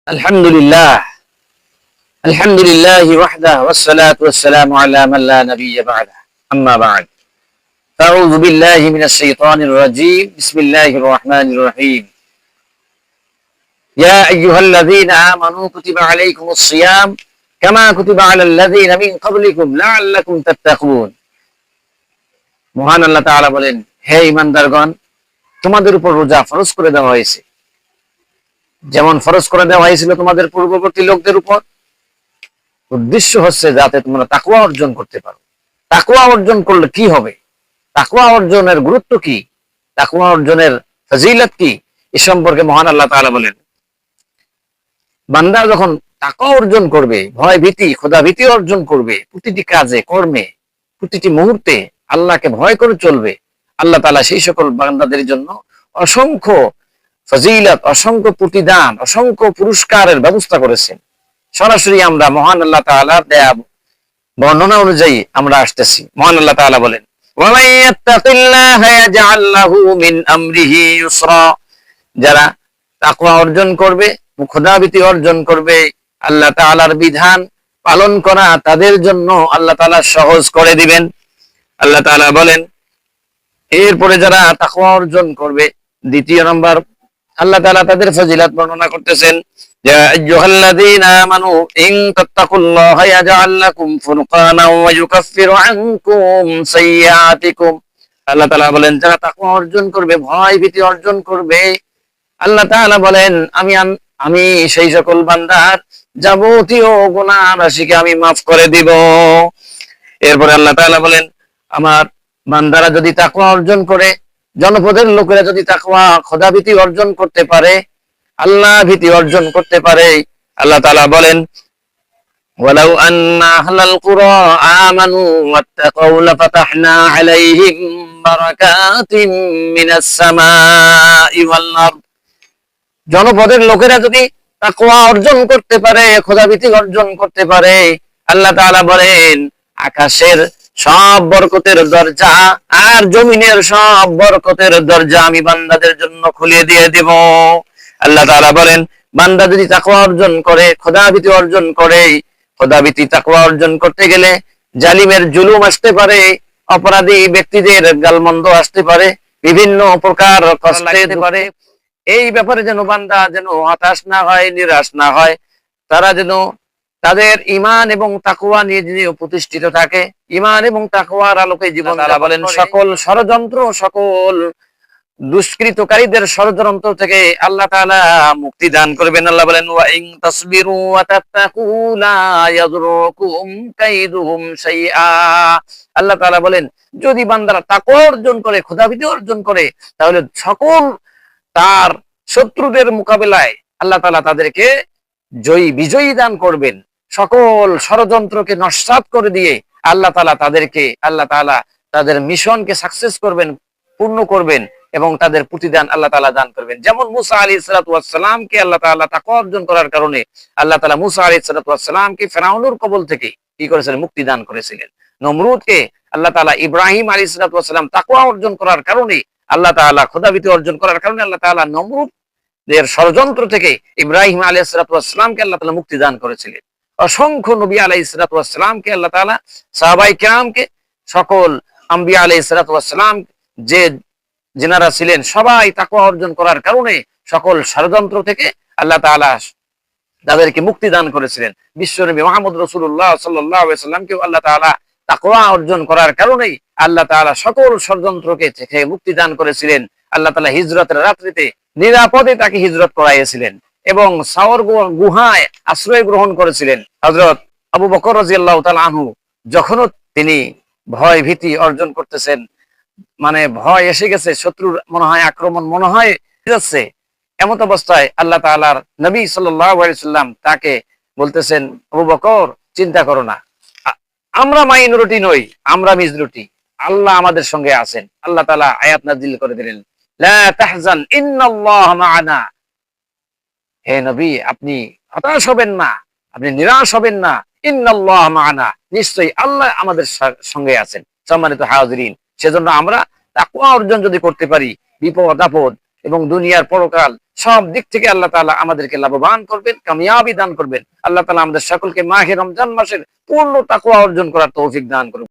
الحمد لله الحمد لله وحده والصلاة والسلام على من لا نبي بعده أما بعد أعوذ بالله من الشيطان الرجيم بسم الله الرحمن الرحيم يا أيها الذين آمنوا كتب عليكم الصيام كما كتب على الذين من قبلكم لعلكم تتقون মহান আল্লাহ তাআলা বলেন, হে ঈমানদারগণ, তোমাদের উপর রোজা ফরজ করে দেওয়া হয়েছে যেমন ফরজ করে দেওয়া হয়েছিল তোমাদের পূর্ববর্তী লোকদের উপর। উদ্দেশ্য হচ্ছে যাতে তোমরা তাকওয়া অর্জন করতে পারো। তাকওয়া অর্জন করলে কি হবে, তাকওয়া অর্জনের গুরুত্ব কি, তাকওয়া অর্জনের ফজিলত কি, এ সম্পর্কে মহান আল্লাহ তাআলা বলেন, বান্দা যখন তাকওয়া অর্জন করবে, ভয় ভীতি খোদা ভীতি অর্জন করবে, প্রতিটি কাজে কর্মে প্রতিটি মুহূর্তে আল্লাহকে ভয় করে চলবে, আল্লাহ তাআলা সেই সকল বান্দাদের জন্য অসংখ্য ফজিলত, অসংখ্য প্রতিদান, অসংখ্য পুরস্কারের ব্যবস্থা করেছেন। সরাসরি আমরা মহান আল্লাহ তাআলার দেয়া বর্ণনা অনুযায়ী আমরা আসতেছি। মহান আল্লাহ তাআলা বলেন, ওয়ামান ইয়াত্তাকিল্লাহা ইয়াজআল লাহু মিন আমরিহি ইউসরা, যারা তাকওয়া অর্জন করবে, খোদাভীতি অর্জন করবে, আল্লাহ তাআলার বিধান পালন করা তাদের জন্য আল্লাহ তাআলা সহজ করে দিবেন। আল্লাহ তাআলা বলেন, এরপরে যারা তাকওয়া অর্জন করবে, দ্বিতীয় নম্বর আল্লাহ তাআলা তাদের ফজিলত বর্ণনা করতেছেন, ইয়া আইয়ুহাল্লাযীনা আমানু ইন তাত্তাকুল্লাহা ইয়াজআল লাকুম ফুরকানা ওয়া ইউকাফিরু আনকুম সাইয়্যাতিকুম। আল্লাহ তাআলা বলেন, যারা তাকওয়া অর্জন করবে, ভয় ভীতি অর্জন করবে, আল্লাহ তাআলা বলেন আমি সেই সকল বান্দার যাবতীয় গুনাহ রাশিকে আমি মাফ করে দিব। এরপরে আল্লাহ তাআলা বলেন, আমার বান্দারা যদি তাকওয়া অর্জন করে, জনপদের লোকেরা যদি তাকওয়া খোদাভীতি অর্জন করতে পারে, আল্লাহ ভীতি অর্জন করতে পারে, আল্লাহ তাআলা বলেন, ওয়ালাউ আন্না আহলাল কুরা আমানু ওয়াত্তাকাউ লাফাতাহনা আলাইহিম বারাকাতিন মিনাস সামাই ওয়াল আরদ। জনপদের লোকেরা যদি তাকওয়া অর্জন করতে পারে, খোদাভীতি অর্জন করতে পারে, আল্লাহ তাআলা বলেন, আকাশের সব বরকতের দরজা আর জমিনের সব বরকতের দরজা আমি বান্দাদের জন্য খুলে দিয়ে দেব। আল্লাহ তাআলা বলেন, বান্দা যদি তাকওয়া অর্জন করে, খোদাভীতি অর্জন করে, খোদাভীতি তাকওয়া অর্জন করতে গেলে জালিমের জুলুম আসতে পারে, অপরাধী ব্যক্তিদের গালমন্দ আসতে পারে, বিভিন্ন প্রকার কষ্ট আসতে পারে। এই ব্যাপারে যেন বান্দা যেন হতাশ না হয়, নিরাশ না হয়, তারা যেন তাদের ঈমান এবং তাকওয়া নিয়ে যিনি প্রতিষ্ঠিত থাকে, ঈমান এবং তাকওয়ার আলোকে জীবন তারা বলেন, সকল ষড়যন্ত্র, সকল দুষ্কৃতকারীদের ষড়যন্ত্র থেকে আল্লাহ তাআলা মুক্তি দান করবেন। আল্লাহ বলেন, ওয়া ইন তাসবিরু ওয়া তাত্তাকু লা ইয়াদুরুকুম কাইদুহুম শাইআ। আল্লাহ তাআলা বলেন, যদি বান্দারা তাকওয়া অর্জন করে, খোদাভীতি অর্জন করে, তাহলে সকল তার শত্রুদের মোকাবেলায় আল্লাহ তাআলা তাদেরকে বিজয়ী দান করবেন। সকল ষড়যন্ত্রকে নস্যাৎ করে দিয়ে আল্লাহ তাআলা তাদের মিশনকে সাকসেস করবেন, পূর্ণ করবেন এবং তাদের প্রতিদান আল্লাহ তাআলা দান করবেন। যেমন মুসা আলাইহিস সালাতু ওয়াস সালামকে আল্লাহ তাআলা তাকওয়া অর্জন করার কারণে আল্লাহ তাআলা মুসা আলাইহিস সালাতু ওয়াস সালামকে ফিরআউনের কবল থেকে কি করেছিলেন, মুক্তি দান করেছিলেন। নমরুদকে আল্লাহ তাআলা ইব্রাহিম আলাইহিস সালাতু ওয়াস সালাম তাকওয়া অর্জন করার কারণে আল্লাহ তাআলা খোদাভীতি অর্জন করার কারণে আল্লাহ তাআলা নমরুদের ষড়যন্ত্র থেকে ইব্রাহিম আলাইহিস সালাতু ওয়াস সালামকে আল্লাহ তাআলা মুক্তি দান করেছিলেন। অসংখ্য নবী আলাইহিস সালাতু ওয়াস সালামকে আল্লাহ তাআলা, সাহাবায়ে কেরামকে, সকল আম্বিয়া আলাইহিস সালাতু ওয়াস সালাম যিনারা ছিলেন, সবাই তাকওয়া অর্জন করার কারণে সকল ষড়যন্ত্র থেকে আল্লাহ তাআলা তাদেরকে মুক্তি দান করেছিলেন। বিশ্বনবী মুহাম্মদ রাসূলুল্লাহ সাল্লাল্লাহু আলাইহি ওয়াসাল্লামকে আল্লাহ তাআলা তাকওয়া অর্জন করার কারণেই আল্লাহ তাআলা সকল ষড়যন্ত্রকে থেকে মুক্তি দান করেছিলেন। আল্লাহ তাআলা হিজরতের রাত্রিতে নিরাপদে তাকে হিজরত করাইয়েছিলেন এবং সাওর গুহায় আশ্রয় গ্রহণ করেছিলেন। হযরত আবু বকর রাদিয়াল্লাহু তাআলা আনহু যখন তিনি ভয় ভীতি অর্জন করতেছেন, মানে ভয় এসে গেছে, শত্রুর মনে হয় আক্রমণ মনে হয় যাচ্ছে, এমত অবস্থায় আল্লাহ তাআলার নবী সাল্লাল্লাহু আলাইহি সাল্লাম তাকে বলতেছেন, আবু বকর, চিন্তা করো না, আমরা মাইনরিটি নই, আমরা মেজরিটি, আল্লাহ আমাদের সঙ্গে আছেন। আল্লাহ তাআলা আয়াত নাযিল করে দিলেন, লা তাহজান ইন্নাল্লাহা মা'ানা। হে নবী, আপনি হতাশ হবেন না, আপনি নিরাশ হবেন না, ইন্নাল্লাহা মা'ানা, নিশ্চয়ই আল্লাহ আমাদের সঙ্গে আছেন। সম্মানিত হাজিরিন, সেজন্য আমরা তাকওয়া অর্জন যদি করতে পারি, বিপদ আপদ এবং দুনিয়ার পরকাল সব দিক থেকে আল্লাহ তাআলা আমাদেরকে লাভবান করবেন, কামিয়াবি দান করবেন। আল্লাহ তাআলা আমাদের সকলকে মাহে রমজান মাসের পূর্ণ তাকওয়া অর্জন করার তৌফিক দান করুন।